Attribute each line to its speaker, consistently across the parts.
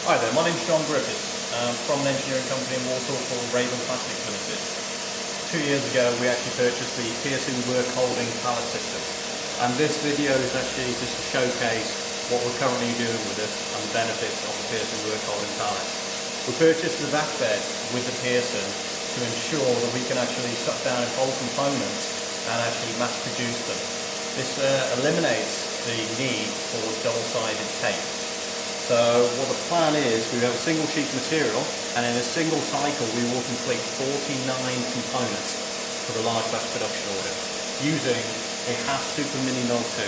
Speaker 1: Hi there, my name's John Griffiths from an engineering company in Warsaw called Rayburn Plastics Limited. 2 years ago we actually purchased the Pierson workholding pallet system, and this video is actually just to showcase what we're currently doing with it and the benefits of the Pierson workholding pallet. We purchased the back bed with the Pierson to ensure that we can actually suck down whole components and actually mass produce them. This eliminates the need for double-sided tape. So what the plan is, we have a single sheet material, and in a single cycle we will complete 49 components for the large batch production order using a half super mini mill tube.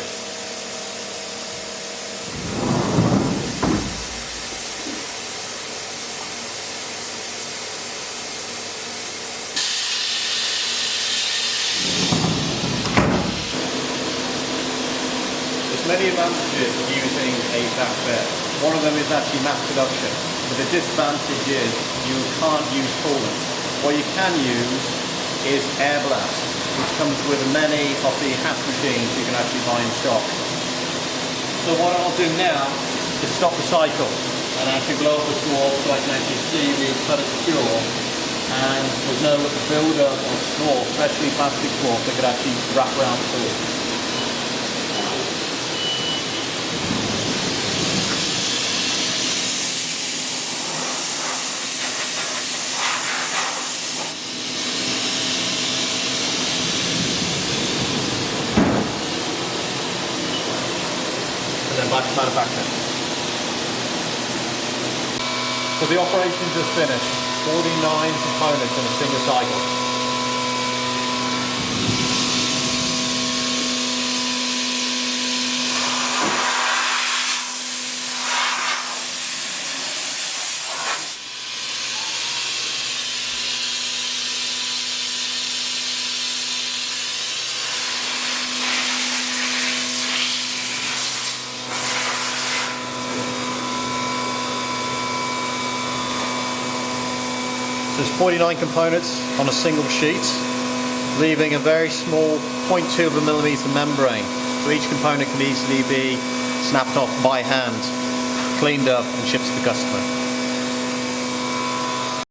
Speaker 1: There's many advantages of using a back bed. One of them is actually mass production, but the disadvantage is you can't use coolants. What you can use is air blast, which comes with many of the HASS machines you can actually buy in stock. So what I'll do now is stop the cycle and actually blow up the straw so I can actually see the product cure, and there's no build-up of straw, especially plastic straw, that could actually wrap around the tool. And then back to manufacturing. So the operation just finished. 49 components in a single cycle. There's 49 components on a single sheet, leaving a very small 0.2 of a millimeter membrane, so each component can easily be snapped off by hand, cleaned up and shipped to the customer.